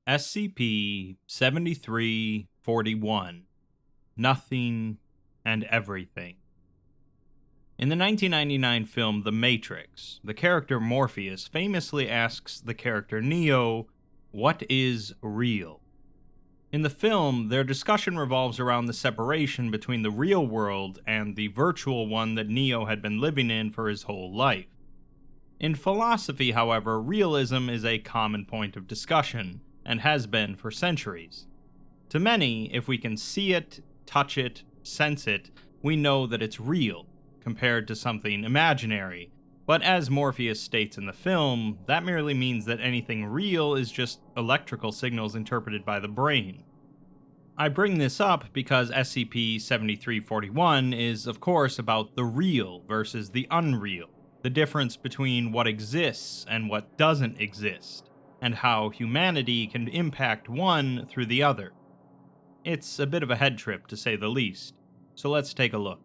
SCP-7341. Nothing and Everything. In the 1999 film The Matrix, the character Morpheus famously asks the character Neo, "What is real?" In the film, their discussion revolves around the separation between the real world and the virtual one that Neo had been living in for his whole life. In philosophy, however, realism is a common point of discussion, and has been for centuries. To many, if we can see it, touch it, sense it, we know that it's real, compared to something imaginary. But as Morpheus states in the film, that merely means that anything real is just electrical signals interpreted by the brain. I bring this up because SCP-7341 is, of course, about the real versus the unreal, the difference between what exists and what doesn't exist, and how humanity can impact one through the other. It's a bit of a head trip, to say the least, so let's take a look.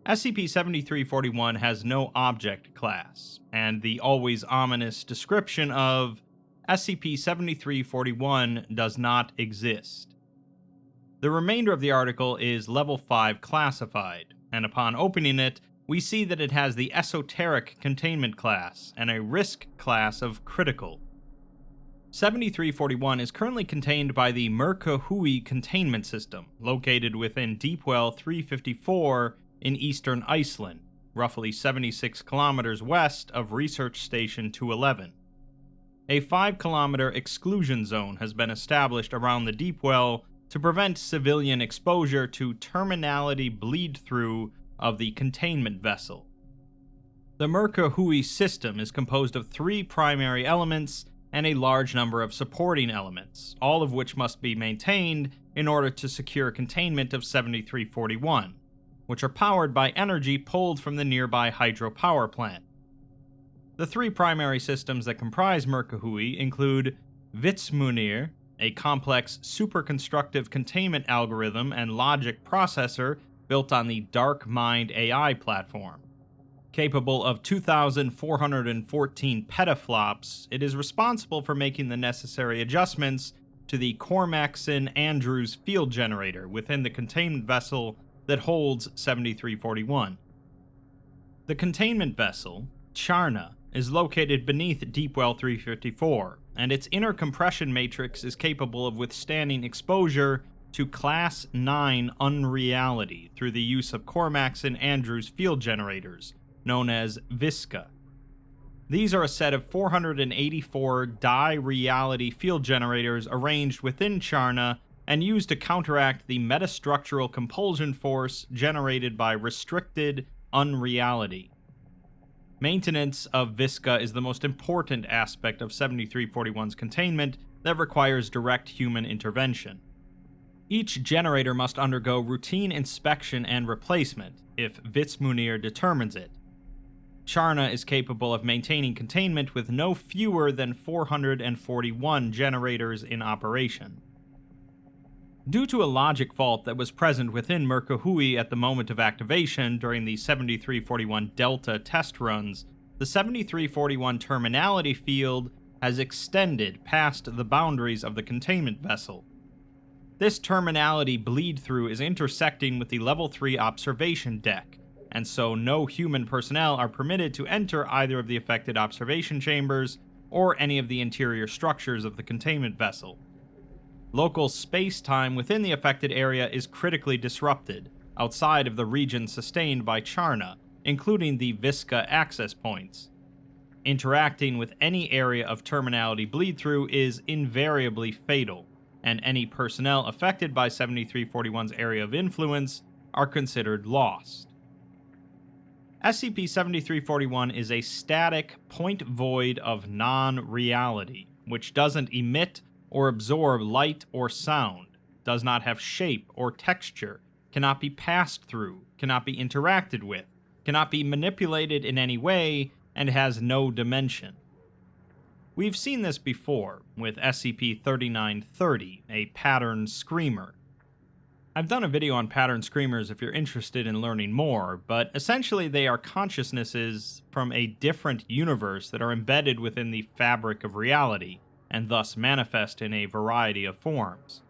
SCP-7341 has no object class, and the always ominous description of SCP-7341 does not exist. The remainder of the article is Level 5 classified, and upon opening it, we see that it has the esoteric containment class and a risk class of critical. 7341 is currently contained by the Mercahui containment system, located within Deepwell 354 in eastern Iceland, roughly 76 kilometers west of Research Station 211. A 5-kilometer exclusion zone has been established around the Deepwell to prevent civilian exposure to terminality bleed-through of the containment vessel. The Mercahui system is composed of 3 primary elements and a large number of supporting elements, all of which must be maintained in order to secure containment of 7341, which are powered by energy pulled from the nearby hydropower plant. The 3 primary systems that comprise Mercahui include Vitsmunir, a complex superconstructive containment algorithm and logic processor built on the Dark Mind AI platform. Capable of 2,414 petaflops, it is responsible for making the necessary adjustments to the Cormaxon-Andrews field generator within the containment vessel that holds 7341. The containment vessel, Charna, is located beneath Deepwell 354, and its inner compression matrix is capable of withstanding exposure to Class 9 unreality through the use of Cormaxon-Andrews field generators, known as Visca. These are a set of 484 die-reality field generators arranged within Charna and used to counteract the metastructural compulsion force generated by restricted unreality. Maintenance of Visca is the most important aspect of 7341's containment that requires direct human intervention. Each generator must undergo routine inspection and replacement, if Vitsmunir determines it. Charna is capable of maintaining containment with no fewer than 441 generators in operation. Due to a logic fault that was present within Mercahui at the moment of activation during the 7341 Delta test runs, the 7341 terminality field has extended past the boundaries of the containment vessel. This terminality bleed-through is intersecting with the Level 3 observation deck, and so no human personnel are permitted to enter either of the affected observation chambers or any of the interior structures of the containment vessel. Local space-time within the affected area is critically disrupted, outside of the region sustained by Charna, including the Visca access points. Interacting with any area of terminality bleed-through is invariably fatal, and any personnel affected by 7341's area of influence are considered lost. SCP-7341 is a static point void of non-reality, which doesn't emit or absorb light or sound, does not have shape or texture, cannot be passed through, cannot be interacted with, cannot be manipulated in any way, and has no dimension. We've seen this before, with SCP-3930, a pattern screamer. I've done a video on pattern screamers if you're interested in learning more, but essentially they are consciousnesses from a different universe that are embedded within the fabric of reality, and thus manifest in a variety of forms.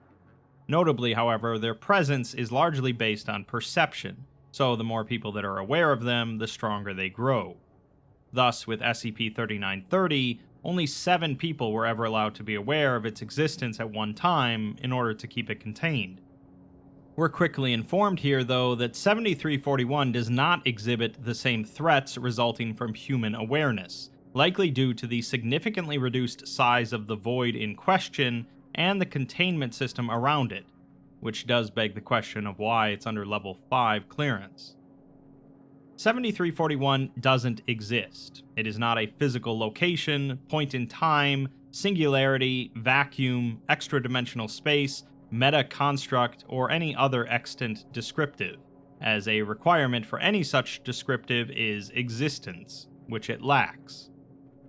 Notably, however, their presence is largely based on perception, so the more people that are aware of them, the stronger they grow. Thus, with SCP-3930, only 7 people were ever allowed to be aware of its existence at one time in order to keep it contained. We're quickly informed here, though, that 7341 does not exhibit the same threats resulting from human awareness, likely due to the significantly reduced size of the void in question and the containment system around it, which does beg the question of why it's under level 5 clearance. 7341 doesn't exist. It is not a physical location, point in time, singularity, vacuum, extra-dimensional space, meta-construct, or any other extant descriptive, as a requirement for any such descriptive is existence, which it lacks.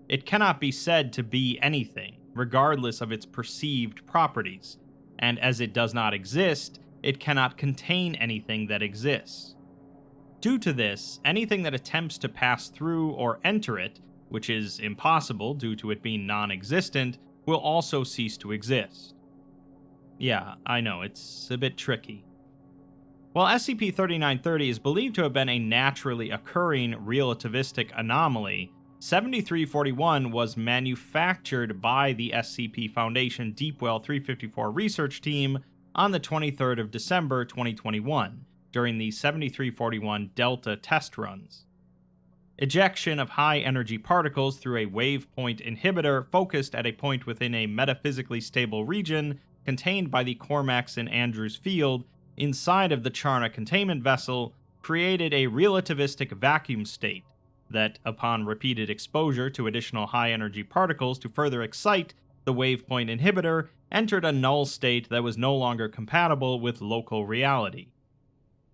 It cannot be said to be anything, regardless of its perceived properties, and as it does not exist, it cannot contain anything that exists. Due to this, anything that attempts to pass through or enter it, which is impossible due to it being non-existent, will also cease to exist. Yeah, I know, it's a bit tricky. While SCP-3930 is believed to have been a naturally occurring relativistic anomaly, 7341 was manufactured by the SCP Foundation Deepwell 354 research team on the 23rd of December 2021, during the 7341 Delta test runs. Ejection of high-energy particles through a wave point inhibitor focused at a point within a metaphysically stable region contained by the Cormax and Andrews field inside of the Charna containment vessel created a relativistic vacuum state that, upon repeated exposure to additional high-energy particles to further excite the wavepoint inhibitor, entered a null state that was no longer compatible with local reality.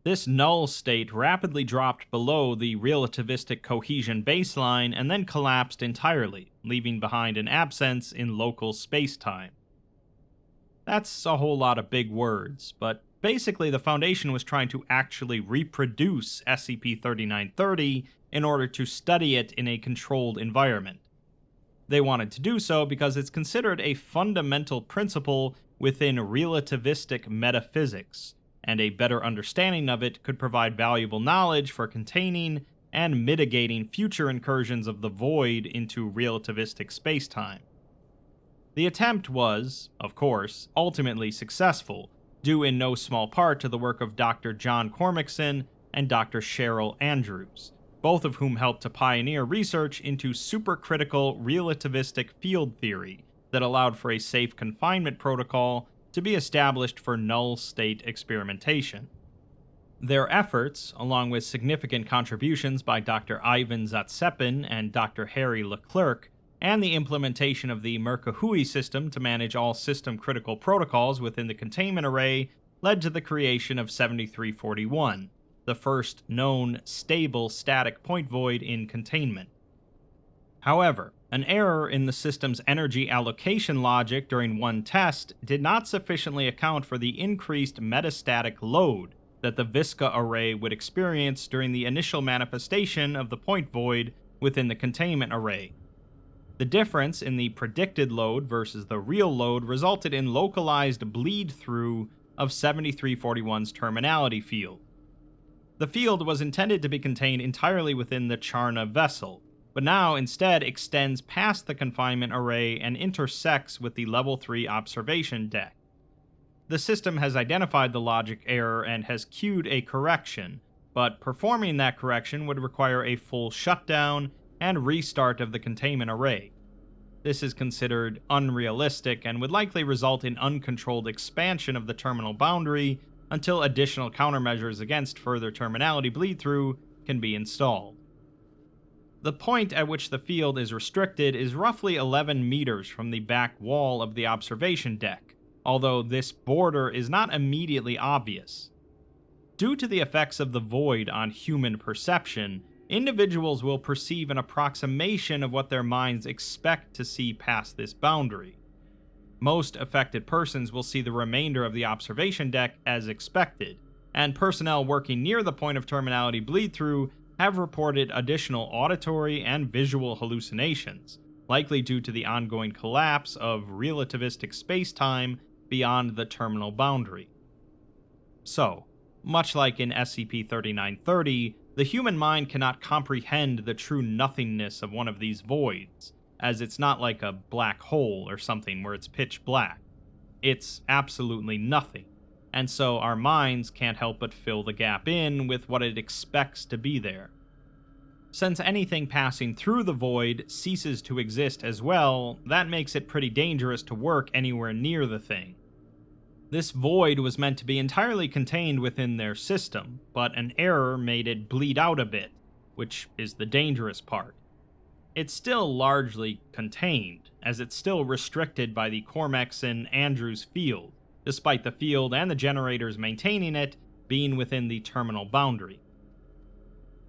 This null state rapidly dropped below the relativistic cohesion baseline and then collapsed entirely, leaving behind an absence in local space-time. That's a whole lot of big words, but basically the Foundation was trying to actually reproduce SCP-3930 in order to study it in a controlled environment. They wanted to do so because it's considered a fundamental principle within relativistic metaphysics, and a better understanding of it could provide valuable knowledge for containing and mitigating future incursions of the void into relativistic spacetime. The attempt was, of course, ultimately successful, due in no small part to the work of Dr. John Cormackson and Dr. Cheryl Andrews, both of whom helped to pioneer research into supercritical relativistic field theory that allowed for a safe confinement protocol to be established for null state experimentation. Their efforts, along with significant contributions by Dr. Ivan Zatsepin and Dr. Harry Leclerc, and the implementation of the Merkahui system to manage all system-critical protocols within the containment array, led to the creation of 7341, the first known stable static point void in containment. However, an error in the system's energy allocation logic during one test did not sufficiently account for the increased metastatic load that the Visca array would experience during the initial manifestation of the point void within the containment array. The difference in the predicted load versus the real load resulted in localized bleed-through of 7341's terminality field. The field was intended to be contained entirely within the Charna vessel, but now instead extends past the confinement array and intersects with the Level 3 observation deck. The system has identified the logic error and has queued a correction, but performing that correction would require a full shutdown and restart of the containment array. This is considered unrealistic and would likely result in uncontrolled expansion of the terminal boundary until additional countermeasures against further terminality bleed-through can be installed. The point at which the field is restricted is roughly 11 meters from the back wall of the observation deck, although this border is not immediately obvious. Due to the effects of the void on human perception, individuals will perceive an approximation of what their minds expect to see past this boundary. Most affected persons will see the remainder of the observation deck as expected, and personnel working near the point of terminality bleed-through have reported additional auditory and visual hallucinations, likely due to the ongoing collapse of relativistic space-time beyond the terminal boundary. So, much like in SCP-3930, the human mind cannot comprehend the true nothingness of one of these voids, as it's not like a black hole or something where it's pitch black. It's absolutely nothing, and so our minds can't help but fill the gap in with what it expects to be there. Since anything passing through the void ceases to exist as well, that makes it pretty dangerous to work anywhere near the thing. This void was meant to be entirely contained within their system, but an error made it bleed out a bit, which is the dangerous part. It's still largely contained, as it's still restricted by the Cormexin-Andrews field, despite the field and the generators maintaining it being within the terminal boundary.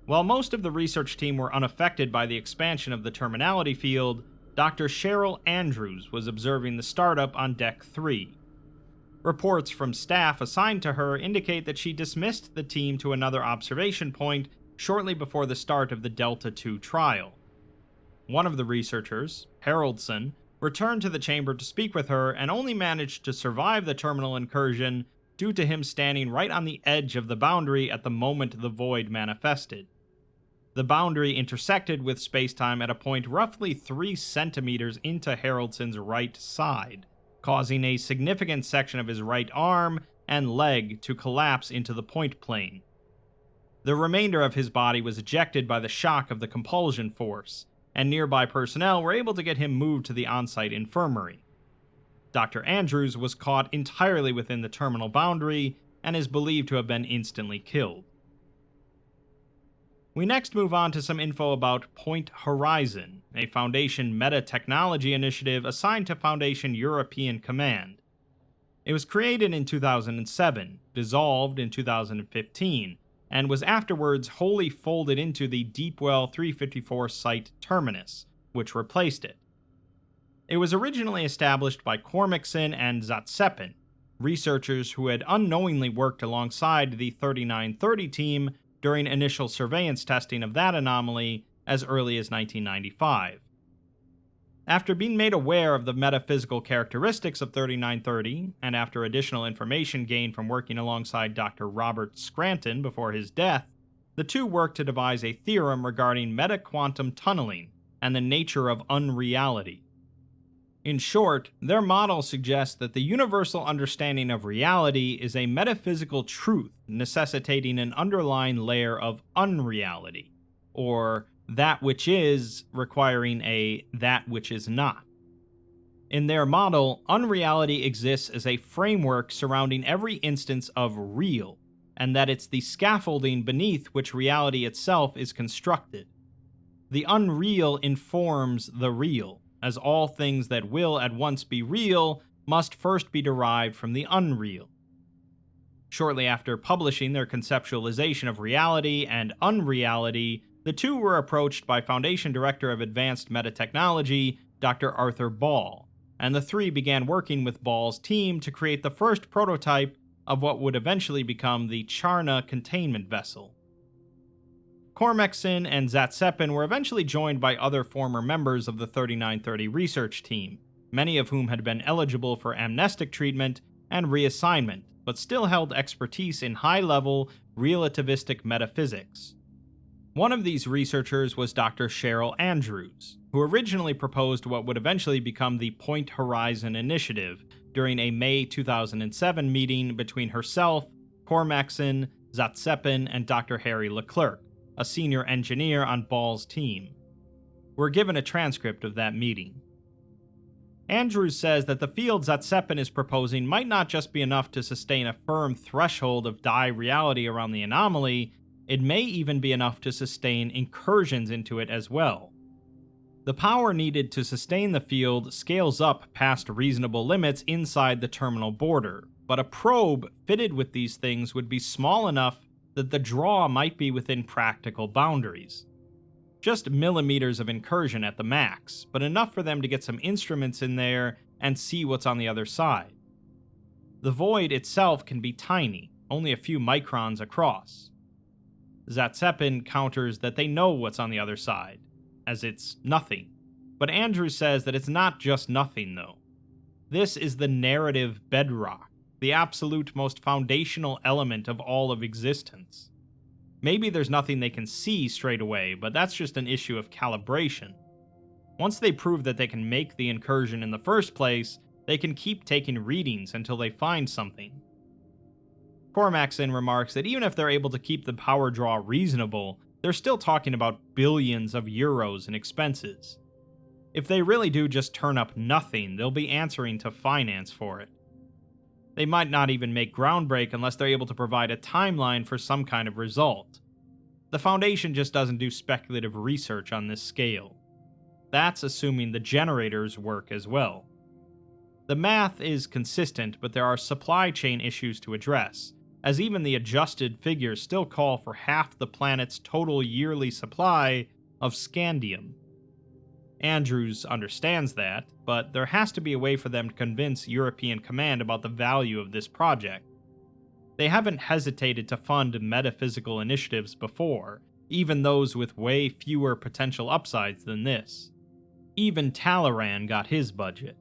While most of the research team were unaffected by the expansion of the terminality field, Dr. Cheryl Andrews was observing the startup on Deck 3. Reports from staff assigned to her indicate that she dismissed the team to another observation point shortly before the start of the Delta II trial. One of the researchers, Haroldson, returned to the chamber to speak with her and only managed to survive the terminal incursion due to him standing right on the edge of the boundary at the moment the void manifested. The boundary intersected with spacetime at a point roughly 3 centimeters into Haroldson's right side, causing a significant section of his right arm and leg to collapse into the point plane. The remainder of his body was ejected by the shock of the compulsion force, and nearby personnel were able to get him moved to the on-site infirmary. Dr. Andrews was caught entirely within the terminal boundary and is believed to have been instantly killed. We next move on to some info about Point Horizon, a Foundation meta-technology initiative assigned to Foundation European Command. It was created in 2007, dissolved in 2015, and was afterwards wholly folded into the Deepwell 354 site terminus, which replaced it. It was originally established by Cormexin and Zatsepin, researchers who had unknowingly worked alongside the 3930 team during initial surveillance testing of that anomaly as early as 1995. After being made aware of the metaphysical characteristics of 3930, and after additional information gained from working alongside Dr. Robert Scranton before his death, the two worked to devise a theorem regarding meta-quantum tunneling and the nature of unreality. In short, their model suggests that the universal understanding of reality is a metaphysical truth necessitating an underlying layer of unreality, or that which is requiring a that which is not. In their model, unreality exists as a framework surrounding every instance of real, and that it's the scaffolding beneath which reality itself is constructed. The unreal informs the real, as all things that will at once be real must first be derived from the unreal. Shortly after publishing their conceptualization of reality and unreality, the two were approached by Foundation Director of Advanced Metatechnology, Dr. Arthur Ball, and the three began working with Ball's team to create the first prototype of what would eventually become the Charna containment vessel. Cormexin and Zatsepin were eventually joined by other former members of the 3930 research team, many of whom had been eligible for amnestic treatment and reassignment, but still held expertise in high-level relativistic metaphysics. One of these researchers was Dr. Cheryl Andrews, who originally proposed what would eventually become the Point Horizon Initiative during a May 2007 meeting between herself, Cormexin, Zatsepin, and Dr. Harry Leclerc, a senior engineer on Ball's team. We're given a transcript of that meeting. Andrews says that the field Zatsepin is proposing might not just be enough to sustain a firm threshold of die reality around the anomaly, it may even be enough to sustain incursions into it as well. The power needed to sustain the field scales up past reasonable limits inside the terminal border, but a probe fitted with these things would be small enough that the draw might be within practical boundaries. Just millimeters of incursion at the max, but enough for them to get some instruments in there and see what's on the other side. The void itself can be tiny, only a few microns across. Zatsepin counters that they know what's on the other side, as it's nothing, But Andrews says that it's not just nothing, though. This is the narrative bedrock, the absolute most foundational element of all of existence. Maybe there's nothing they can see straight away, but that's just an issue of calibration. Once they prove that they can make the incursion in the first place, they can keep taking readings until they find something. Cormaxon remarks that even if they're able to keep the power draw reasonable, they're still talking about billions of euros in expenses. If they really do just turn up nothing, they'll be answering to finance for it. They might not even make groundbreak unless they're able to provide a timeline for some kind of result. The Foundation just doesn't do speculative research on this scale. That's assuming the generators work as well. The math is consistent, but there are supply chain issues to address, as even the adjusted figures still call for half the planet's total yearly supply of scandium. Andrews understands that, but there has to be a way for them to convince European Command about the value of this project. They haven't hesitated to fund metaphysical initiatives before, even those with way fewer potential upsides than this. Even Talaran got his budget.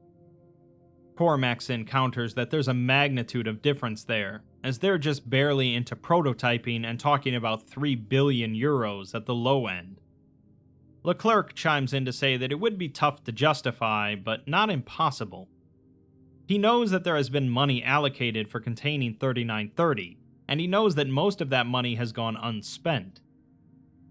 Cormaxon counters that there's a magnitude of difference there, as they're just barely into prototyping and talking about 3 billion euros at the low end. Leclerc chimes in to say that it would be tough to justify, but not impossible. He knows that there has been money allocated for containing 3930, and he knows that most of that money has gone unspent.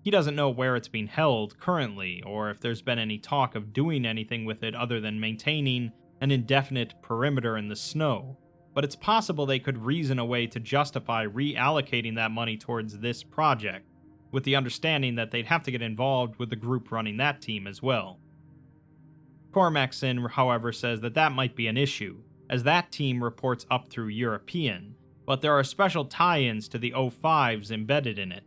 He doesn't know where it's being held currently, or if there's been any talk of doing anything with it other than maintaining an indefinite perimeter in the snow, but it's possible they could reason a way to justify reallocating that money towards this project, with the understanding that they'd have to get involved with the group running that team as well. Cormaxon, however, says that that might be an issue, as that team reports up through European, but there are special tie-ins to the O5s embedded in it.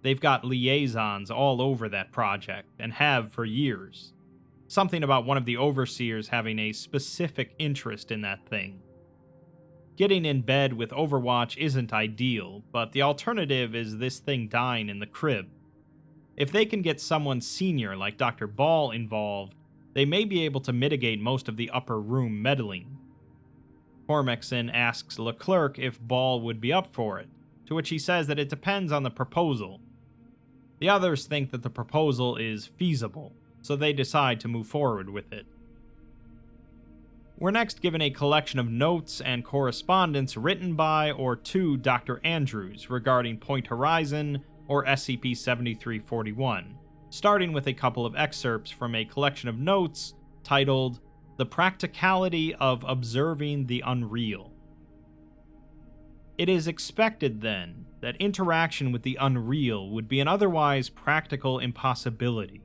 They've got liaisons all over that project, and have for years. Something about one of the overseers having a specific interest in that thing. Getting in bed with Overwatch isn't ideal, but the alternative is this thing dying in the crib. If they can get someone senior like Dr. Ball involved, they may be able to mitigate most of the upper room meddling. Cormaxon asks Leclerc if Ball would be up for it, to which he says that it depends on the proposal. The others think that the proposal is feasible, so they decide to move forward with it. We're next given a collection of notes and correspondence written by or to Dr. Andrews regarding Point Horizon or SCP-7341, starting with a couple of excerpts from a collection of notes titled The Practicality of Observing the Unreal. It is expected, then, that interaction with the unreal would be an otherwise practical impossibility.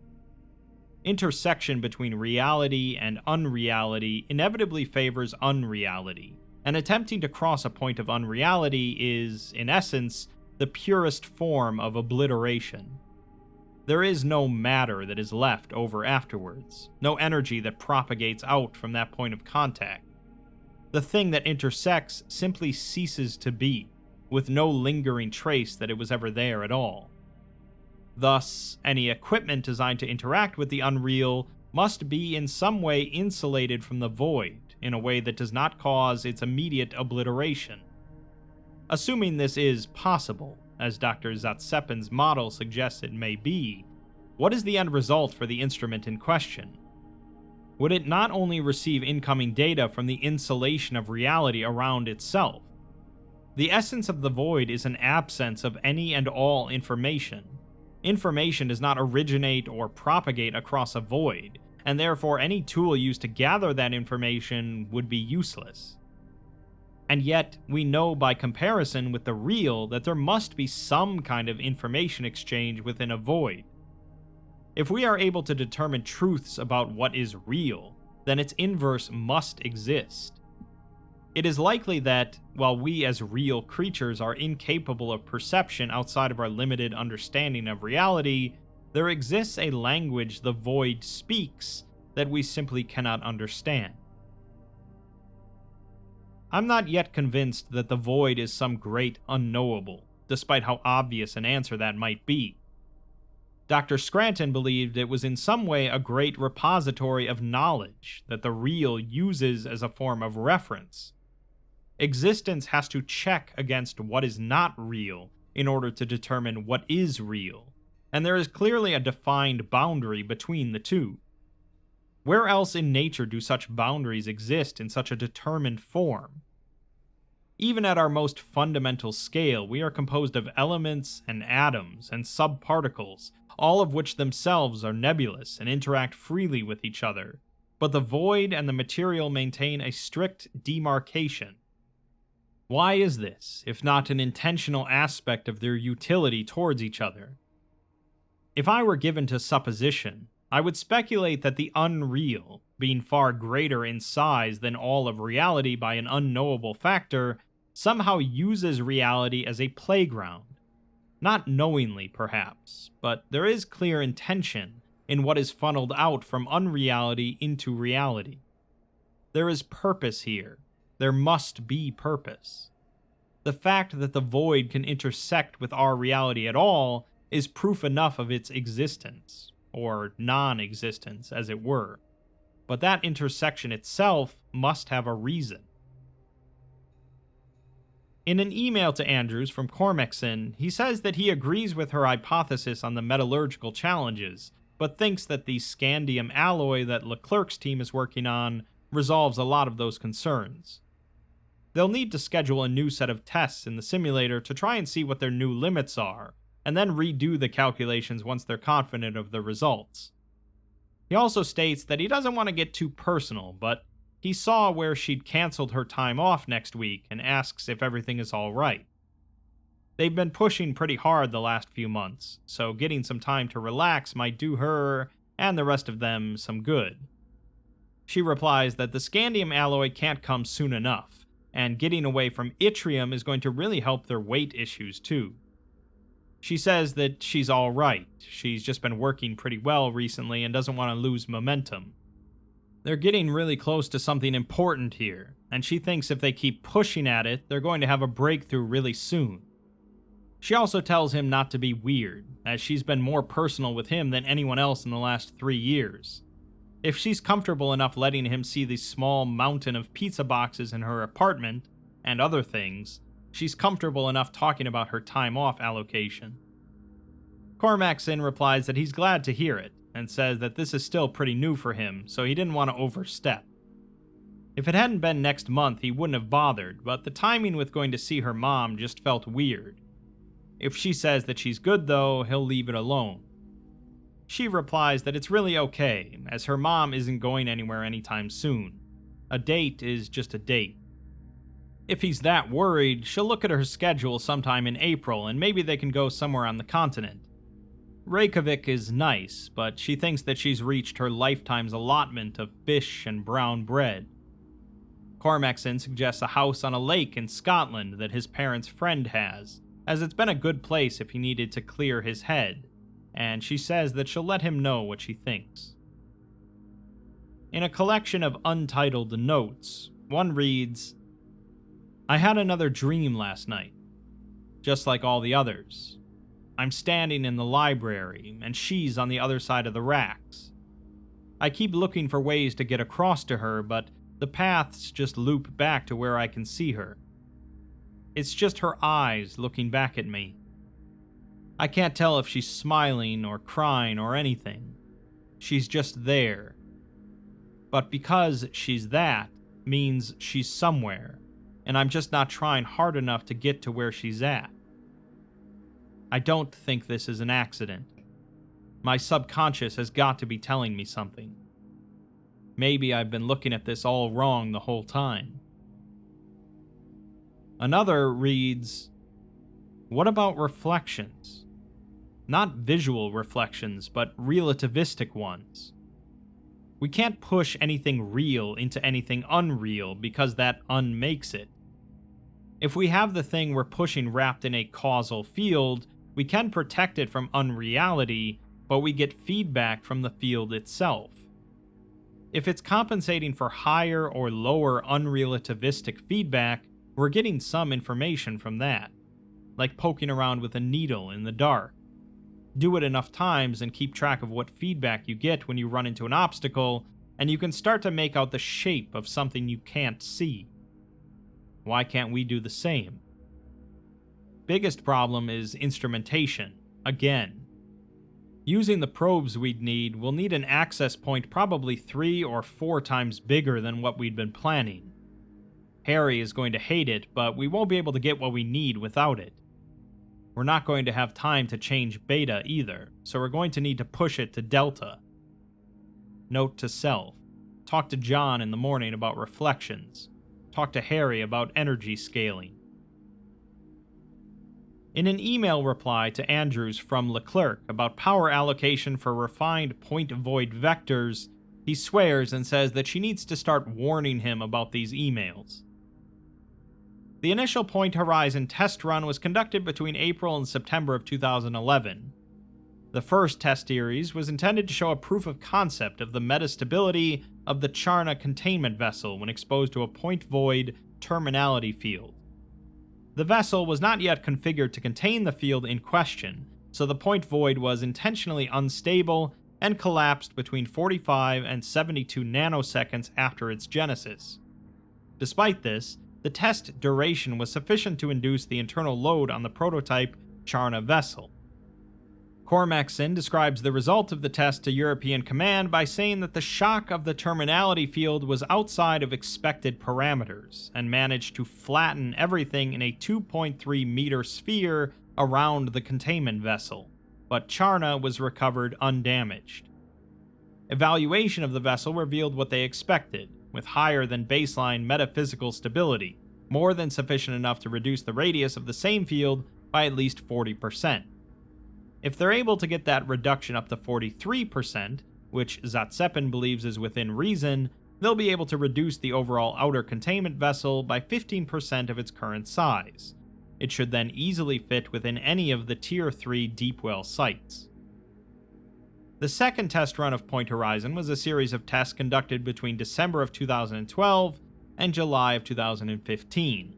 Intersection between reality and unreality inevitably favors unreality, and attempting to cross a point of unreality is, in essence, the purest form of obliteration. There is no matter that is left over afterwards, no energy that propagates out from that point of contact. The thing that intersects simply ceases to be, with no lingering trace that it was ever there at all. Thus, any equipment designed to interact with the unreal must be in some way insulated from the void in a way that does not cause its immediate obliteration. Assuming this is possible, as Dr. Zatsepin's model suggests it may be, what is the end result for the instrument in question? Would it not only receive incoming data from the insulation of reality around itself? The essence of the void is an absence of any and all information. Information does not originate or propagate across a void, and therefore any tool used to gather that information would be useless. And yet, we know by comparison with the real that there must be some kind of information exchange within a void. If we are able to determine truths about what is real, then its inverse must exist. It is likely that, while we as real creatures are incapable of perception outside of our limited understanding of reality, there exists a language the void speaks that we simply cannot understand. I'm not yet convinced that the void is some great unknowable, despite how obvious an answer that might be. Dr. Scranton believed it was in some way a great repository of knowledge that the real uses as a form of reference. Existence has to check against what is not real in order to determine what is real, and there is clearly a defined boundary between the two. Where else in nature do such boundaries exist in such a determined form? Even at our most fundamental scale, we are composed of elements and atoms and subparticles, all of which themselves are nebulous and interact freely with each other, but the void and the material maintain a strict demarcation. Why is this, if not an intentional aspect of their utility towards each other? If I were given to supposition, I would speculate that the unreal, being far greater in size than all of reality by an unknowable factor, somehow uses reality as a playground. Not knowingly, perhaps, but there is clear intention in what is funneled out from unreality into reality. There is purpose here. There must be purpose. The fact that the void can intersect with our reality at all is proof enough of its existence, or non-existence, as it were. But that intersection itself must have a reason. In an email to Andrews from Cormackson, he says that he agrees with her hypothesis on the metallurgical challenges, but thinks that the scandium alloy that Leclerc's team is working on resolves a lot of those concerns. They'll need to schedule a new set of tests in the simulator to try and see what their new limits are, and then redo the calculations once they're confident of the results. He also states that he doesn't want to get too personal, but he saw where she'd canceled her time off next week and asks if everything is alright. They've been pushing pretty hard the last few months, so getting some time to relax might do her, and the rest of them, some good. She replies that the scandium alloy can't come soon enough, and getting away from yttrium is going to really help their weight issues too. She says that she's alright, she's just been working pretty well recently and doesn't want to lose momentum. They're getting really close to something important here, and she thinks if they keep pushing at it, they're going to have a breakthrough really soon. She also tells him not to be weird, as she's been more personal with him than anyone else in the last 3 years. If she's comfortable enough letting him see the small mountain of pizza boxes in her apartment, and other things, she's comfortable enough talking about her time off allocation. Cormackson replies that he's glad to hear it, and says that this is still pretty new for him, so he didn't want to overstep. If it hadn't been next month, he wouldn't have bothered, but the timing with going to see her mom just felt weird. If she says that she's good though, he'll leave it alone. She replies that it's really okay, as her mom isn't going anywhere anytime soon. A date is just a date. If he's that worried, she'll look at her schedule sometime in April and maybe they can go somewhere on the continent. Reykjavik is nice, but she thinks that she's reached her lifetime's allotment of fish and brown bread. Cormackson suggests a house on a lake in Scotland that his parents' friend has, as it's been a good place if he needed to clear his head, and she says that she'll let him know what she thinks. In a collection of untitled notes, one reads, "I had another dream last night, just like all the others. I'm standing in the library, and she's on the other side of the racks. I keep looking for ways to get across to her, but the paths just loop back to where I can see her. It's just her eyes looking back at me. I can't tell if she's smiling or crying or anything. She's just there. But because she's that, means she's somewhere, and I'm just not trying hard enough to get to where she's at. I don't think this is an accident. My subconscious has got to be telling me something. Maybe I've been looking at this all wrong the whole time." Another reads, "What about reflections? Not visual reflections, but relativistic ones. We can't push anything real into anything unreal because that unmakes it. If we have the thing we're pushing wrapped in a causal field, we can protect it from unreality, but we get feedback from the field itself. If it's compensating for higher or lower unrelativistic feedback, we're getting some information from that, like poking around with a needle in the dark. Do it enough times and keep track of what feedback you get when you run into an obstacle, and you can start to make out the shape of something you can't see. Why can't we do the same? Biggest problem is instrumentation, again. Using the probes we'd need, we'll need an access point probably 3 or 4 times bigger than what we'd been planning. Harry is going to hate it, but we won't be able to get what we need without it. We're not going to have time to change Beta either, so we're going to need to push it to Delta. Note to self: talk to John in the morning about reflections. Talk to Harry about energy scaling. In an email reply to Andrews from Leclerc about power allocation for refined point-void vectors, he swears and says that she needs to start warning him about these emails. The initial Point Horizon test run was conducted between April and September of 2011. The first test series was intended to show a proof of concept of the metastability of the Charna containment vessel when exposed to a point-void terminality field. The vessel was not yet configured to contain the field in question, so the point void was intentionally unstable and collapsed between 45 and 72 nanoseconds after its genesis. Despite this, the test duration was sufficient to induce the internal load on the prototype Charna vessel. Cormackson describes the result of the test to European Command by saying that the shock of the terminality field was outside of expected parameters and managed to flatten everything in a 2.3 meter sphere around the containment vessel, but Charna was recovered undamaged. Evaluation of the vessel revealed what they expected, with higher than baseline metaphysical stability, more than sufficient enough to reduce the radius of the same field by at least 40%. If they're able to get that reduction up to 43%, which Zatsepin believes is within reason, they'll be able to reduce the overall outer containment vessel by 15% of its current size. It should then easily fit within any of the Tier 3 deep well sites. The second test run of Point Horizon was a series of tests conducted between December of 2012 and July of 2015.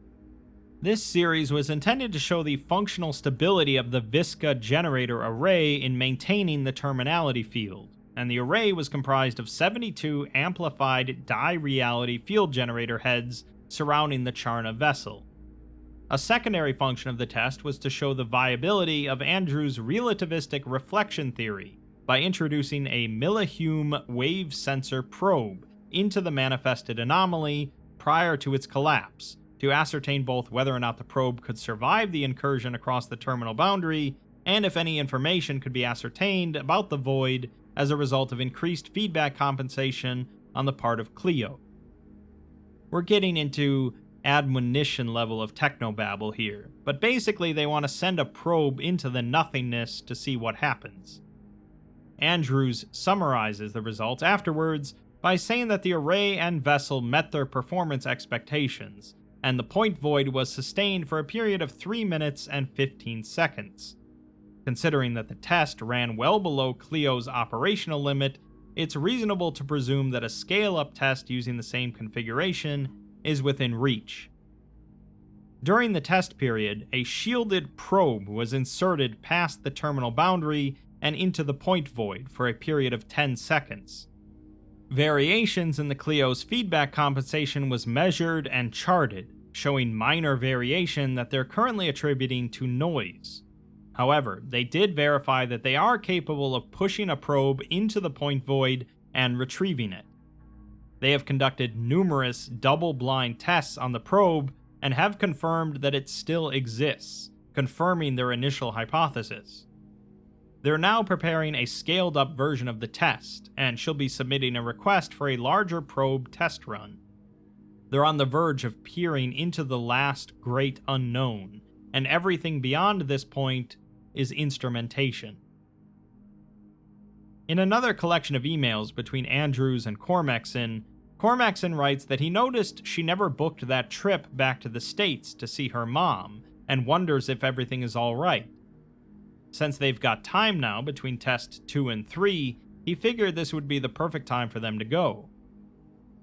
This series was intended to show the functional stability of the Visca generator array in maintaining the terminality field, and the array was comprised of 72 amplified die-reality field generator heads surrounding the Charna vessel. A secondary function of the test was to show the viability of Andrews' relativistic reflection theory by introducing a millihume wave sensor probe into the manifested anomaly prior to its collapse, to ascertain both whether or not the probe could survive the incursion across the terminal boundary, and if any information could be ascertained about the void as a result of increased feedback compensation on the part of Cleo. We're getting into admonition level of technobabble here, but basically they want to send a probe into the nothingness to see what happens. Andrews summarizes the results afterwards by saying that the array and vessel met their performance expectations, and the point void was sustained for a period of 3 minutes and 15 seconds. Considering that the test ran well below Cleo's operational limit, it's reasonable to presume that a scale-up test using the same configuration is within reach. During the test period, a shielded probe was inserted past the terminal boundary and into the point void for a period of 10 seconds. Variations in the Cleo's feedback compensation was measured and charted, showing minor variation that they're currently attributing to noise. However, they did verify that they are capable of pushing a probe into the point void and retrieving it. They have conducted numerous double-blind tests on the probe and have confirmed that it still exists, confirming their initial hypothesis. They're now preparing a scaled-up version of the test, and she'll be submitting a request for a larger probe test run. They're on the verge of peering into the last great unknown, and everything beyond this point is instrumentation. In another collection of emails between Andrews and Cormackson writes that he noticed she never booked that trip back to the States to see her mom, and wonders if everything is alright. Since they've got time now between test 2 and 3, he figured this would be the perfect time for them to go.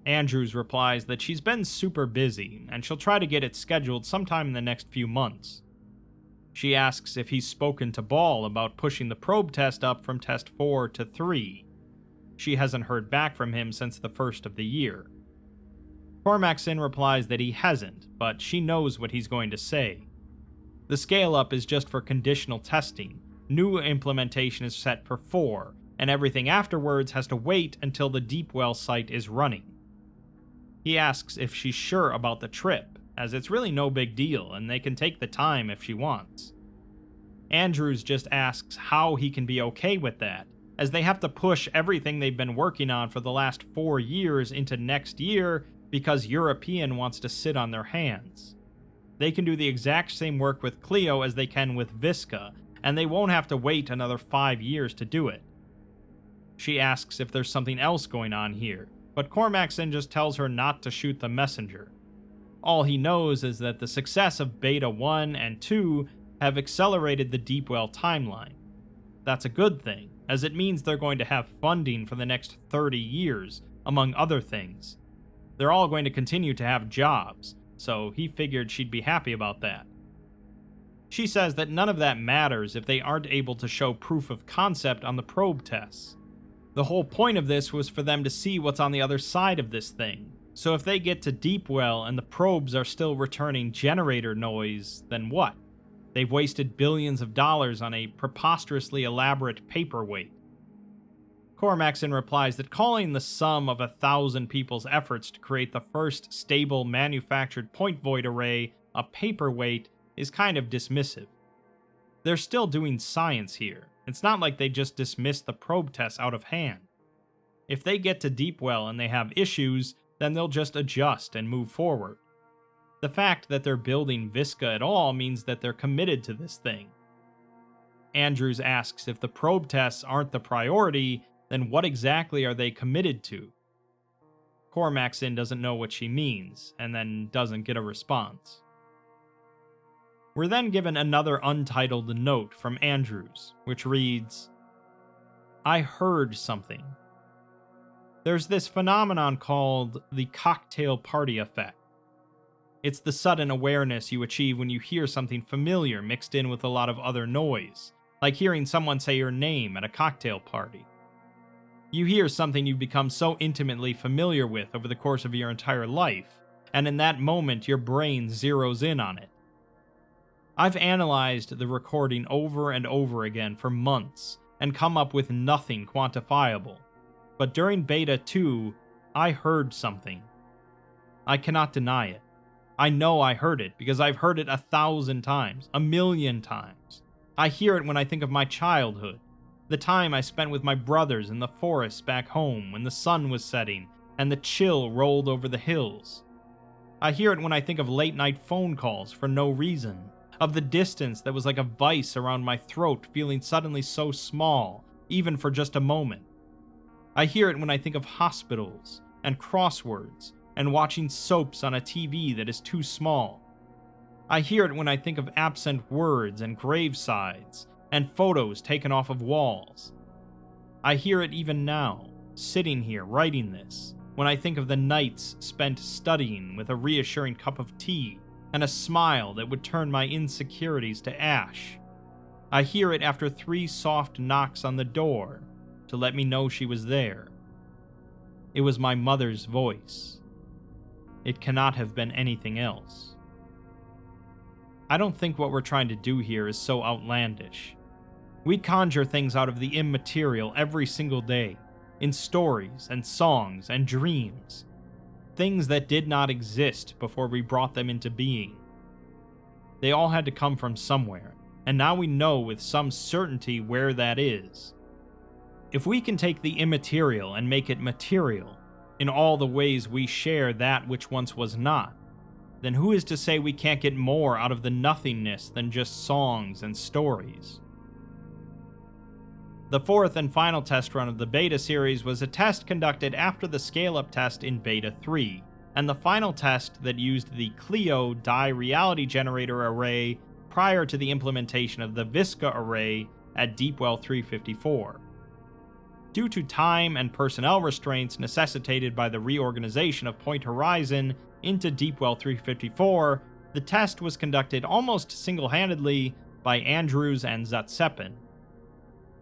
Andrews replies that she's been super busy, and she'll try to get it scheduled sometime in the next few months. She asks if he's spoken to Ball about pushing the probe test up from test 4 to 3. She hasn't heard back from him since the first of the year. Cormaxon replies that he hasn't, but she knows what he's going to say. The scale-up is just for conditional testing. New implementation is set for 4, and everything afterwards has to wait until the Deepwell site is running. He asks if she's sure about the trip, as it's really no big deal, and they can take the time if she wants. Andrews just asks how he can be okay with that, as they have to push everything they've been working on for the last 4 years into next year because European wants to sit on their hands. They can do the exact same work with Cleo as they can with Visca, and they won't have to wait another 5 years to do it. She asks if there's something else going on here, but Cormaxon just tells her not to shoot the messenger. All he knows is that the success of Beta 1 and 2 have accelerated the Deepwell timeline. That's a good thing, as it means they're going to have funding for the next 30 years, among other things. They're all going to continue to have jobs, so he figured she'd be happy about that. She says that none of that matters if they aren't able to show proof of concept on the probe tests. The whole point of this was for them to see what's on the other side of this thing, so if they get to Deepwell and the probes are still returning generator noise, then what? They've wasted billions of dollars on a preposterously elaborate paperweight. Cormaxon replies that calling the sum of 1,000 people's efforts to create the first stable manufactured point void array a paperweight is kind of dismissive. They're still doing science here. It's not like they just dismissed the probe tests out of hand. If they get to Deepwell and they have issues, then they'll just adjust and move forward. The fact that they're building Visca at all means that they're committed to this thing. Andrews asks if the probe tests aren't the priority, then what exactly are they committed to? Cormaxon doesn't know what she means, and then doesn't get a response. We're then given another untitled note from Andrews, which reads, "I heard something." There's this phenomenon called the cocktail party effect. It's the sudden awareness you achieve when you hear something familiar mixed in with a lot of other noise, like hearing someone say your name at a cocktail party. You hear something you've become so intimately familiar with over the course of your entire life, and in that moment your brain zeroes in on it. I've analyzed the recording over and over again for months, and come up with nothing quantifiable. But during Beta 2, I heard something. I cannot deny it. I know I heard it because I've heard it 1,000 times, 1,000,000 times. I hear it when I think of my childhood, the time I spent with my brothers in the forests back home when the sun was setting and the chill rolled over the hills. I hear it when I think of late-night phone calls for no reason, of the distance that was like a vice around my throat feeling suddenly so small, even for just a moment. I hear it when I think of hospitals and crosswords and watching soaps on a TV that is too small. I hear it when I think of absent words and gravesides and photos taken off of walls. I hear it even now, sitting here writing this, when I think of the nights spent studying with a reassuring cup of tea and a smile that would turn my insecurities to ash. I hear it after 3 soft knocks on the door to let me know she was there. It was my mother's voice. It cannot have been anything else. I don't think what we're trying to do here is so outlandish. We conjure things out of the immaterial every single day, in stories and songs and dreams. Things that did not exist before we brought them into being. They all had to come from somewhere, and now we know with some certainty where that is. If we can take the immaterial and make it material, in all the ways we share that which once was not, then who is to say we can't get more out of the nothingness than just songs and stories? The 4th and final test run of the Beta series was a test conducted after the scale-up test in Beta 3, and the final test that used the Cleo Die Reality Generator array prior to the implementation of the Visca array at Deepwell 354. Due to time and personnel restraints necessitated by the reorganization of Point Horizon into Deepwell 354, the test was conducted almost single-handedly by Andrews and Zatsepin.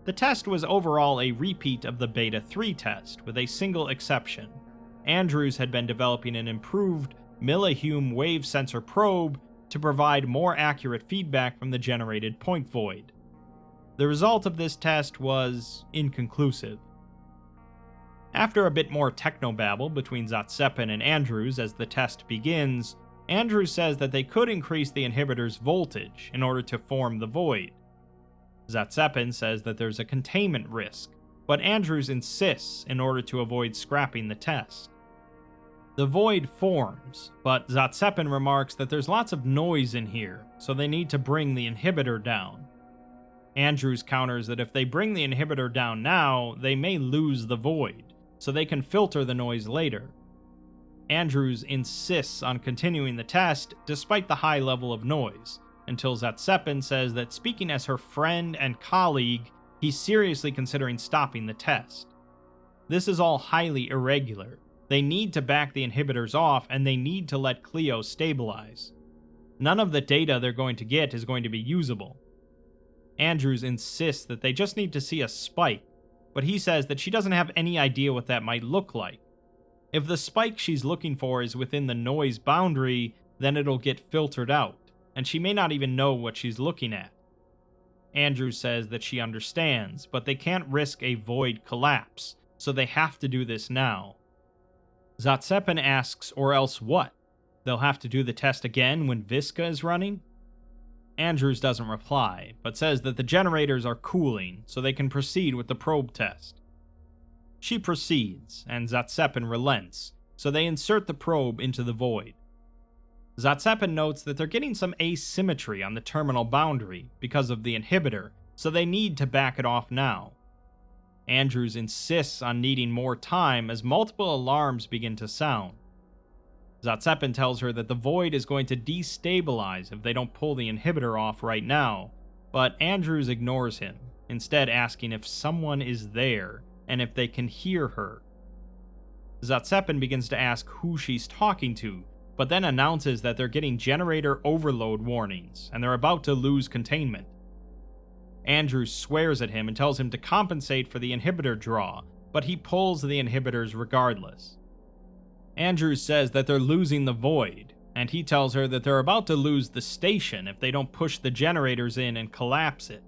The test was overall a repeat of the Beta 3 test, with a single exception. Andrews had been developing an improved millihume wave sensor probe to provide more accurate feedback from the generated point void. The result of this test was inconclusive. After a bit more technobabble between Zatsepin and Andrews as the test begins, Andrews says that they could increase the inhibitor's voltage in order to form the void. Zatsepin says that there's a containment risk, but Andrews insists in order to avoid scrapping the test. The void forms, but Zatsepin remarks that there's lots of noise in here, so they need to bring the inhibitor down. Andrews counters that if they bring the inhibitor down now, they may lose the void, so they can filter the noise later. Andrews insists on continuing the test despite the high level of noise, until Zatsepin says that speaking as her friend and colleague, he's seriously considering stopping the test. This is all highly irregular. They need to back the inhibitors off, and they need to let Cleo stabilize. None of the data they're going to get is going to be usable. Andrews insists that they just need to see a spike, but he says that she doesn't have any idea what that might look like. If the spike she's looking for is within the noise boundary, then it'll get filtered out, and she may not even know what she's looking at. Andrews says that she understands, but they can't risk a void collapse, so they have to do this now. Zatsepin asks, or else what? They'll have to do the test again when Visca is running? Andrews doesn't reply, but says that the generators are cooling, so they can proceed with the probe test. She proceeds, and Zatsepin relents, so they insert the probe into the void. Zatsepin notes that they're getting some asymmetry on the terminal boundary because of the inhibitor, so they need to back it off now. Andrews insists on needing more time as multiple alarms begin to sound. Zatsepin tells her that the void is going to destabilize if they don't pull the inhibitor off right now, but Andrews ignores him, instead asking if someone is there and if they can hear her. Zatsepin begins to ask who she's talking to, but then announces that they're getting generator overload warnings and they're about to lose containment. Andrews swears at him and tells him to compensate for the inhibitor draw, but he pulls the inhibitors regardless. Andrews says that they're losing the void, and he tells her that they're about to lose the station if they don't push the generators in and collapse it.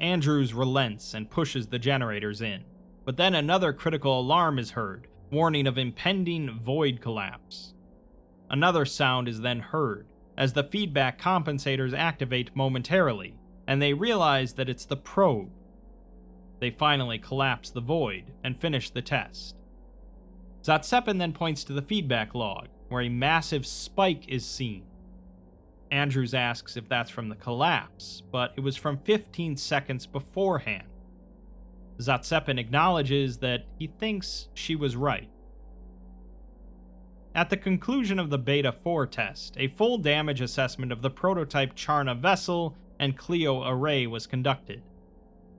Andrews relents and pushes the generators in, but then another critical alarm is heard, warning of impending void collapse. Another sound is then heard, as the feedback compensators activate momentarily, and they realize that it's the probe. They finally collapse the void and finish the test. Zatsepin then points to the feedback log, where a massive spike is seen. Andrews asks if that's from the collapse, but it was from 15 seconds beforehand. Zatsepin acknowledges that he thinks she was right. At the conclusion of the Beta 4 test, a full damage assessment of the prototype Charna vessel and Cleo array was conducted.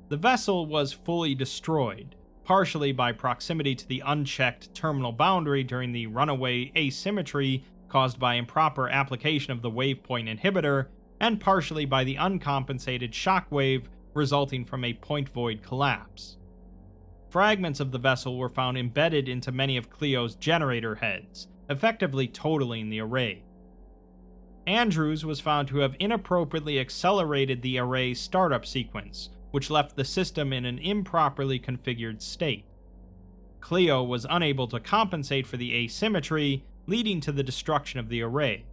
The vessel was fully destroyed, partially by proximity to the unchecked terminal boundary during the runaway asymmetry caused by improper application of the waypoint inhibitor, and partially by the uncompensated shockwave resulting from a point void collapse. Fragments of the vessel were found embedded into many of Cleo's generator heads, effectively totaling the array. Andrews was found to have inappropriately accelerated the array startup sequence, which left the system in an improperly configured state. Cleo was unable to compensate for the asymmetry, leading to the destruction of the array.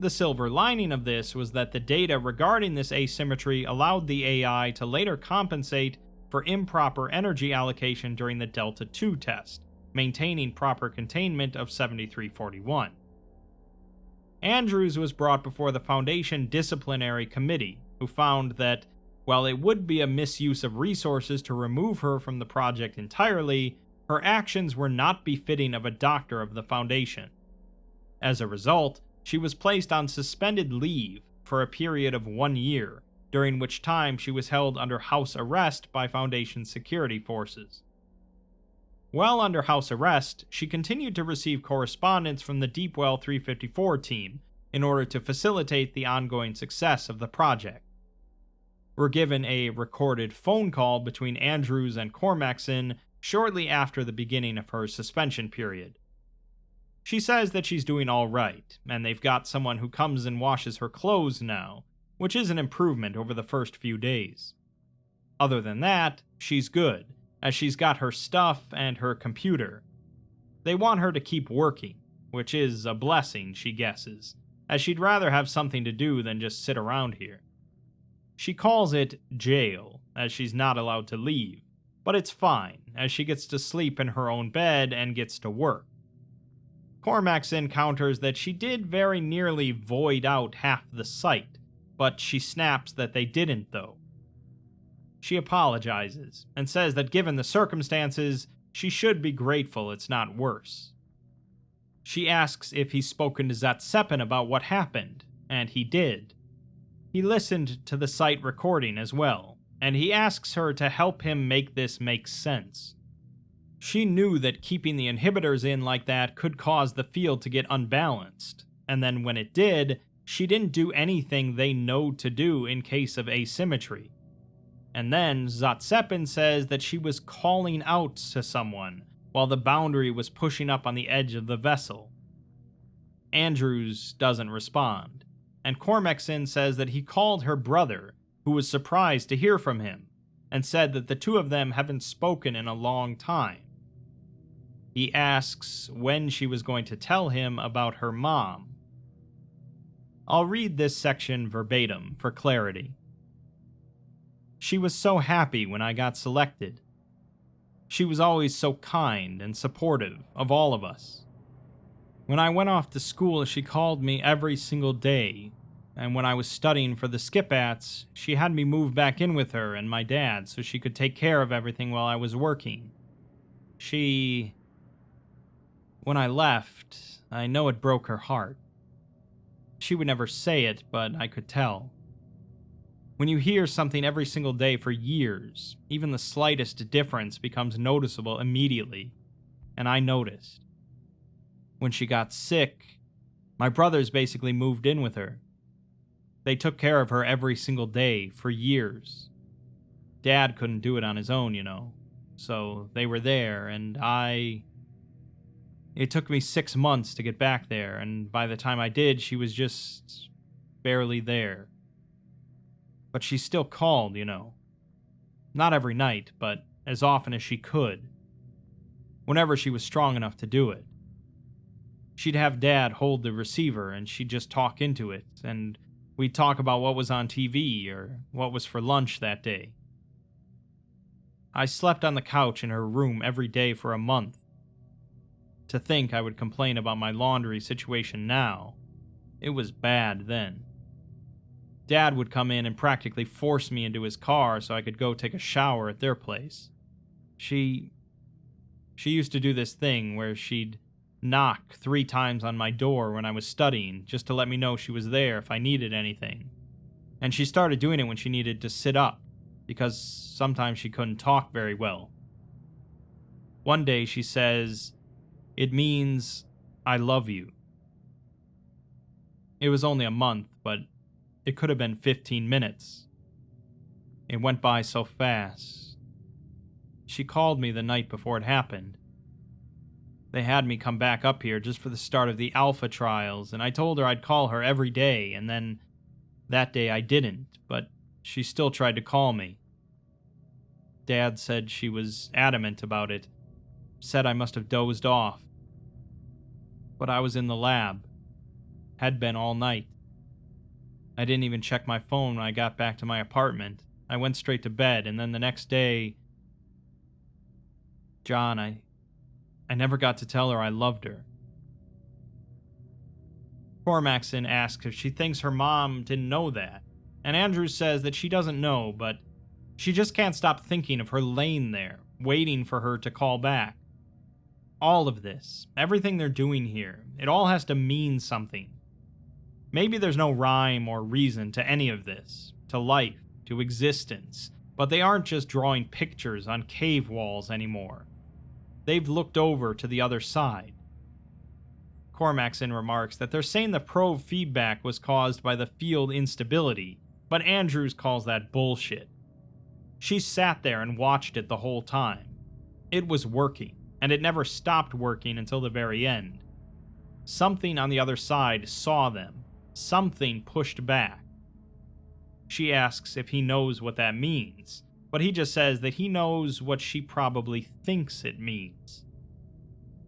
The silver lining of this was that the data regarding this asymmetry allowed the AI to later compensate for improper energy allocation during the Delta II test, maintaining proper containment of 7341. Andrews was brought before the Foundation Disciplinary Committee, who found that, while it would be a misuse of resources to remove her from the project entirely, her actions were not befitting of a doctor of the Foundation. As a result, she was placed on suspended leave for a period of 1 year, during which time she was held under house arrest by Foundation security forces. While under house arrest, she continued to receive correspondence from the Deepwell 354 team, in order to facilitate the ongoing success of the project. We're given a recorded phone call between Andrews and Cormackson shortly after the beginning of her suspension period. She says that she's doing all right, and they've got someone who comes and washes her clothes now, which is an improvement over the first few days. Other than that, she's good, as she's got her stuff and her computer. They want her to keep working, which is a blessing, she guesses, as she'd rather have something to do than just sit around here. She calls it jail, as she's not allowed to leave, but it's fine, as she gets to sleep in her own bed and gets to work. Cormackson counters that she did very nearly void out half the site, but she snaps that they didn't though. She apologizes, and says that given the circumstances, she should be grateful it's not worse. She asks if he's spoken to Zatsepin about what happened, and he did. He listened to the site recording as well, and he asks her to help him make this make sense. She knew that keeping the inhibitors in like that could cause the field to get unbalanced, and then when it did, she didn't do anything they know to do in case of asymmetry. And then Zatsepin says that she was calling out to someone while the boundary was pushing up on the edge of the vessel. Andrews doesn't respond, and Cormackson says that he called her brother, who was surprised to hear from him, and said that the two of them haven't spoken in a long time. He asks when she was going to tell him about her mom. I'll read this section verbatim for clarity. She was so happy when I got selected. She was always so kind and supportive of all of us. When I went off to school, she called me every single day, and when I was studying for the skip-ats, she had me move back in with her and my dad so she could take care of everything while I was working. When I left, I know it broke her heart. She would never say it, but I could tell. When you hear something every single day for years, even the slightest difference becomes noticeable immediately, and I noticed. When she got sick, my brothers basically moved in with her. They took care of her every single day for years. Dad couldn't do it on his own, so they were there, and It took me 6 months to get back there, and by the time I did, she was just barely there. But she still called, Not every night, but as often as she could. Whenever she was strong enough to do it. She'd have Dad hold the receiver, and she'd just talk into it, and we'd talk about what was on TV or what was for lunch that day. I slept on the couch in her room every day for a month. To think I would complain about my laundry situation now, it was bad then. Dad would come in and practically force me into his car so I could go take a shower at their place. She used to do this thing where she'd knock 3 times on my door when I was studying just to let me know she was there if I needed anything. And she started doing it when she needed to sit up, because sometimes she couldn't talk very well. One day she says, "It means I love you." It was only a month, but it could have been 15 minutes. It went by so fast. She called me the night before it happened. They had me come back up here just for the start of the Alpha trials, and I told her I'd call her every day, and then that day I didn't, but she still tried to call me. Dad said she was adamant about it, said I must have dozed off. But I was in the lab. Had been all night. I didn't even check my phone when I got back to my apartment. I went straight to bed, and then the next day... John, I never got to tell her I loved her. Cormackson asks if she thinks her mom didn't know that, and Andrews says that she doesn't know, but she just can't stop thinking of her laying there, waiting for her to call back. All of this, everything they're doing here, it all has to mean something. Maybe there's no rhyme or reason to any of this, to life, to existence, but they aren't just drawing pictures on cave walls anymore. They've looked over to the other side. Cormaxon remarks that they're saying the probe feedback was caused by the field instability, but Andrews calls that bullshit. She sat there and watched it the whole time. It was working, and it never stopped working until the very end. Something on the other side saw them. Something pushed back. She asks if he knows what that means, but he just says that he knows what she probably thinks it means.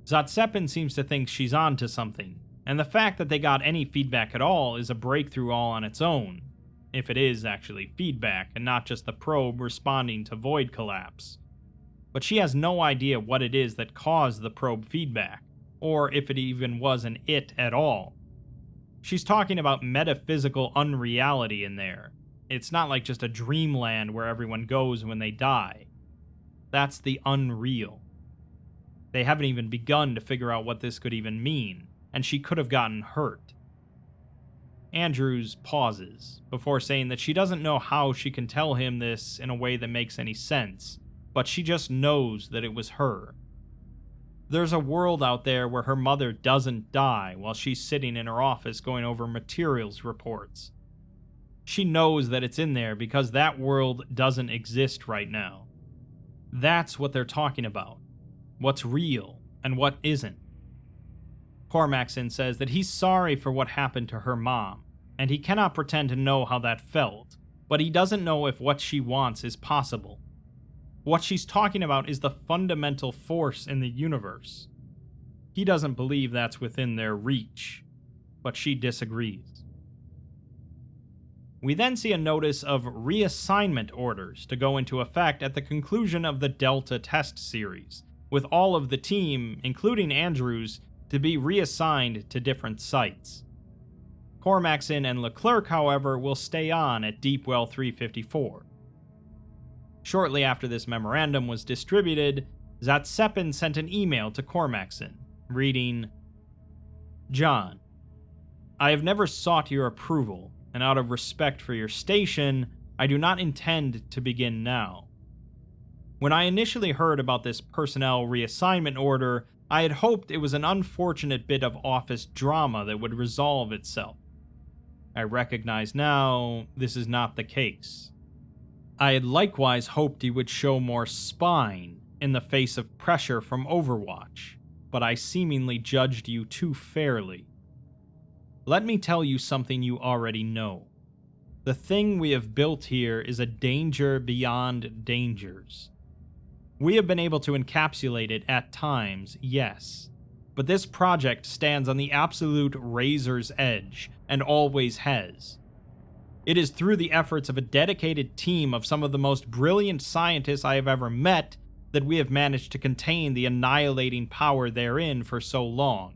Zatsepin seems to think she's onto something, and the fact that they got any feedback at all is a breakthrough all on its own, if it is actually feedback and not just the probe responding to void collapse. But she has no idea what it is that caused the probe feedback, or if it even was an it at all. She's talking about metaphysical unreality in there. It's not like just a dreamland where everyone goes when they die. That's the unreal. They haven't even begun to figure out what this could even mean, and she could have gotten hurt. Andrews pauses, before saying that she doesn't know how she can tell him this in a way that makes any sense, but she just knows that it was her. There's a world out there where her mother doesn't die while she's sitting in her office going over materials reports. She knows that it's in there because that world doesn't exist right now. That's what they're talking about. What's real and what isn't. Cormaxon says that he's sorry for what happened to her mom, and he cannot pretend to know how that felt, but he doesn't know if what she wants is possible. What she's talking about is the fundamental force in the universe. He doesn't believe that's within their reach, but she disagrees. We then see a notice of reassignment orders to go into effect at the conclusion of the Delta test series, with all of the team, including Andrews, to be reassigned to different sites. Cormaxon and Leclerc, however, will stay on at Deepwell 354. Shortly after this memorandum was distributed, Zatsepin sent an email to Cormaxon, reading, "John, I have never sought your approval, and out of respect for your station, I do not intend to begin now. When I initially heard about this personnel reassignment order, I had hoped it was an unfortunate bit of office drama that would resolve itself. I recognize now this is not the case. I had likewise hoped you would show more spine in the face of pressure from Overwatch, but I seemingly judged you too fairly. Let me tell you something you already know. The thing we have built here is a danger beyond dangers. We have been able to encapsulate it at times, yes, but this project stands on the absolute razor's edge, and always has. It is through the efforts of a dedicated team of some of the most brilliant scientists I have ever met that we have managed to contain the annihilating power therein for so long,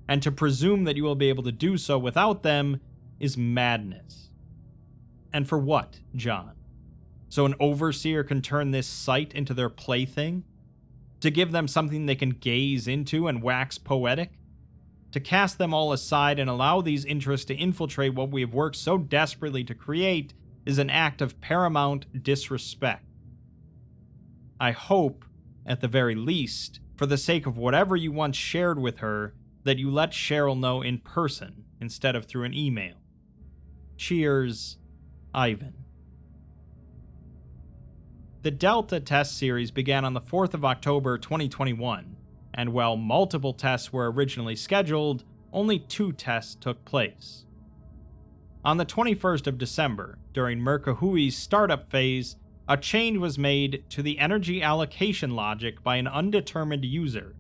and to presume that you will be able to do so without them is madness. And for what, John? So an overseer can turn this site into their plaything? To give them something they can gaze into and wax poetic? To cast them all aside and allow these interests to infiltrate what we have worked so desperately to create is an act of paramount disrespect. I hope, at the very least, for the sake of whatever you once shared with her, that you let Cheryl know in person instead of through an email. Cheers, Ivan." The Delta test series began on the 4th of October 2021, and while multiple tests were originally scheduled, only 2 tests took place. On the 21st of December, during Merkahui's startup phase, a change was made to the energy allocation logic by an undetermined user.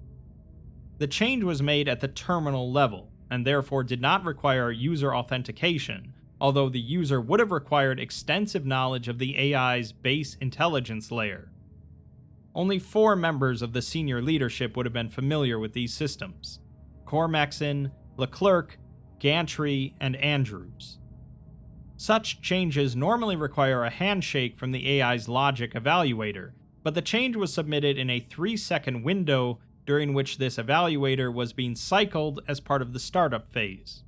The change was made at the terminal level, and therefore did not require user authentication, although the user would have required extensive knowledge of the AI's base intelligence layer. Only 4 members of the senior leadership would have been familiar with these systems: Cormaxon, Leclerc, Gantry, and Andrews. Such changes normally require a handshake from the AI's logic evaluator, but the change was submitted in a 3-second window during which this evaluator was being cycled as part of the startup phase.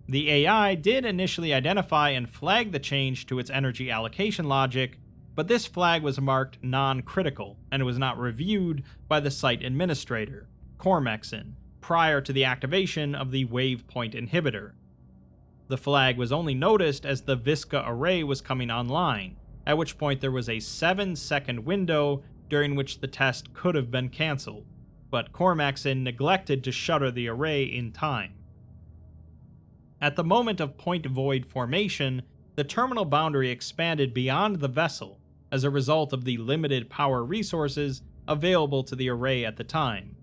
The AI did initially identify and flag the change to its energy allocation logic, but this flag was marked non-critical and was not reviewed by the site administrator, Cormaxon, prior to the activation of the waypoint inhibitor. The flag was only noticed as the Visca array was coming online, at which point there was a 7-second window during which the test could have been cancelled, but Cormaxon neglected to shutter the array in time. At the moment of point void formation, the terminal boundary expanded beyond the vessel as a result of the limited power resources available to the array at the time.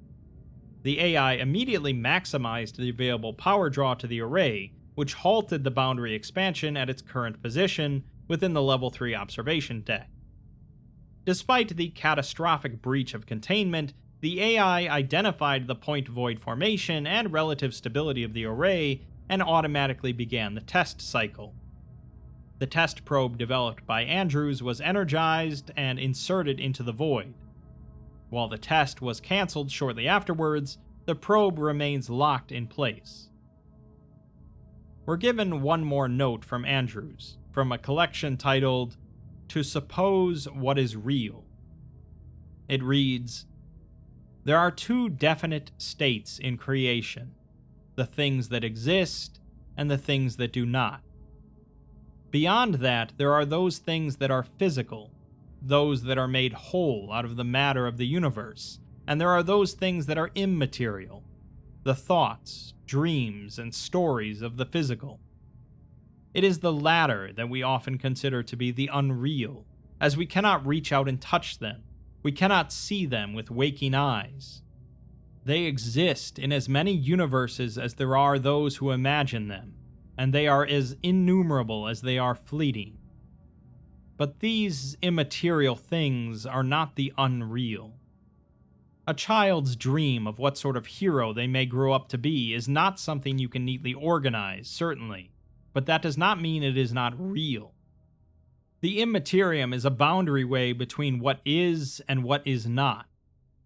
The AI immediately maximized the available power draw to the array, which halted the boundary expansion at its current position within the Level 3 observation deck. Despite the catastrophic breach of containment, the AI identified the point void formation and relative stability of the array and automatically began the test cycle. The test probe developed by Andrews was energized and inserted into the void. While the test was cancelled shortly afterwards, the probe remains locked in place. We're given one more note from Andrews, from a collection titled, "To Suppose What is Real." It reads, "There are two definite states in creation, the things that exist and the things that do not. Beyond that, there are those things that are physical, those that are made whole out of the matter of the universe, and there are those things that are immaterial, the thoughts, dreams, and stories of the physical. It is the latter that we often consider to be the unreal, as we cannot reach out and touch them, we cannot see them with waking eyes. They exist in as many universes as there are those who imagine them, and they are as innumerable as they are fleeting. But these immaterial things are not the unreal. A child's dream of what sort of hero they may grow up to be is not something you can neatly organize, certainly, but that does not mean it is not real. The immaterium is a boundary way between what is and what is not,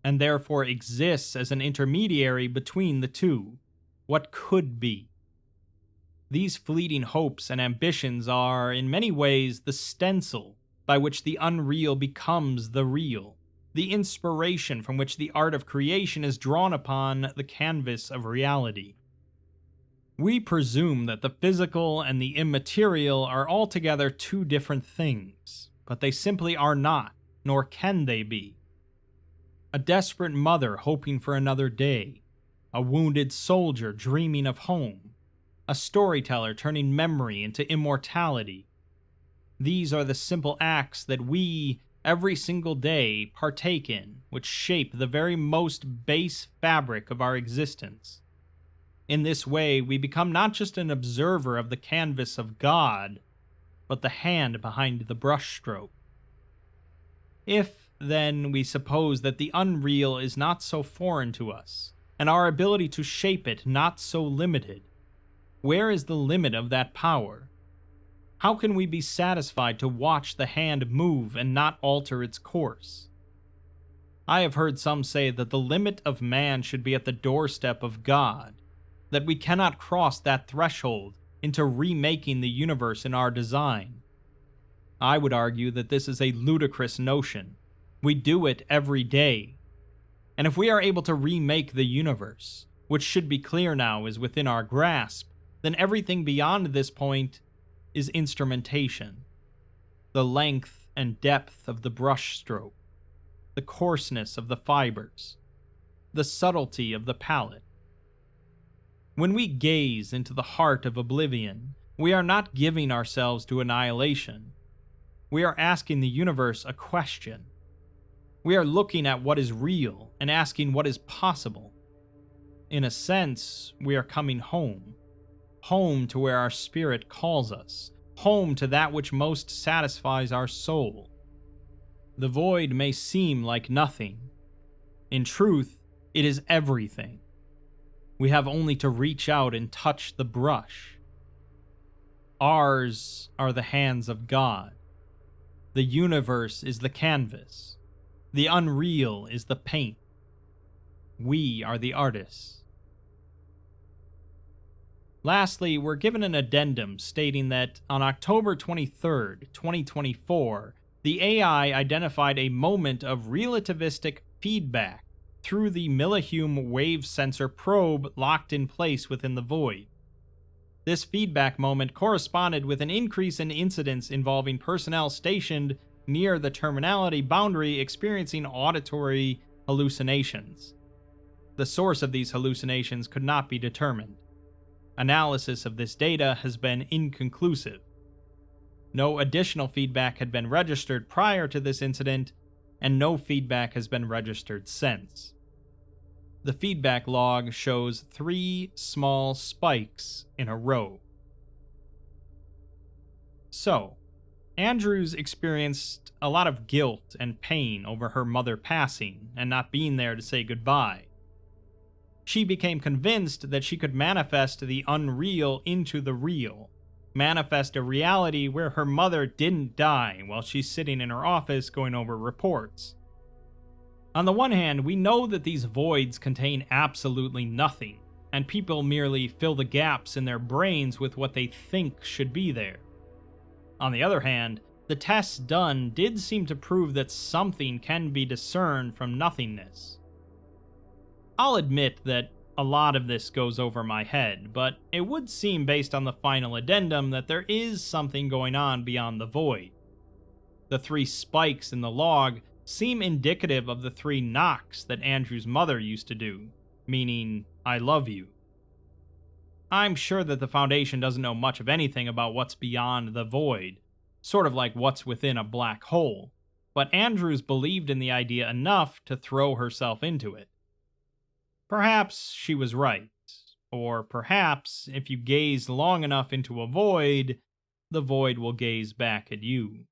and therefore exists as an intermediary between the two, what could be. These fleeting hopes and ambitions are, in many ways, the stencil by which the unreal becomes the real, the inspiration from which the art of creation is drawn upon the canvas of reality. We presume that the physical and the immaterial are altogether two different things, but they simply are not, nor can they be. A desperate mother hoping for another day, a wounded soldier dreaming of home, a storyteller turning memory into immortality. These are the simple acts that we, every single day, partake in, which shape the very most base fabric of our existence. In this way, we become not just an observer of the canvas of God, but the hand behind the brushstroke. If, then, we suppose that the unreal is not so foreign to us, and our ability to shape it not so limited, where is the limit of that power? How can we be satisfied to watch the hand move and not alter its course? I have heard some say that the limit of man should be at the doorstep of God, that we cannot cross that threshold into remaking the universe in our design. I would argue that this is a ludicrous notion. We do it every day. And if we are able to remake the universe, which should be clear now is within our grasp, then everything beyond this point is instrumentation. The length and depth of the brushstroke, the coarseness of the fibers, the subtlety of the palette. When we gaze into the heart of oblivion, we are not giving ourselves to annihilation. We are asking the universe a question. We are looking at what is real and asking what is possible. In a sense, we are coming home. Home to where our spirit calls us. Home to that which most satisfies our soul. The void may seem like nothing. In truth, it is everything. We have only to reach out and touch the brush. Ours are the hands of God. The universe is the canvas. The unreal is the paint. We are the artists. Lastly, we're given an addendum stating that on October 23, 2024, the AI identified a moment of relativistic feedback through the millihume wave sensor probe locked in place within the void. This feedback moment corresponded with an increase in incidents involving personnel stationed near the terminality boundary experiencing auditory hallucinations. The source of these hallucinations could not be determined. Analysis of this data has been inconclusive. No additional feedback had been registered prior to this incident, and no feedback has been registered since. The feedback log shows 3 small spikes in a row. So, Andrews experienced a lot of guilt and pain over her mother passing and not being there to say goodbye. She became convinced that she could manifest the unreal into the real, manifest a reality where her mother didn't die while she's sitting in her office going over reports. On the one hand, we know that these voids contain absolutely nothing, and people merely fill the gaps in their brains with what they think should be there. On the other hand, the tests done did seem to prove that something can be discerned from nothingness. I'll admit that a lot of this goes over my head, but it would seem based on the final addendum that there is something going on beyond the void. The 3 spikes in the log seem indicative of the 3 knocks that Andrew's mother used to do, meaning, I love you. I'm sure that the Foundation doesn't know much of anything about what's beyond the void, sort of like what's within a black hole, but Andrews believed in the idea enough to throw herself into it. Perhaps she was right, or perhaps if you gaze long enough into a void, the void will gaze back at you.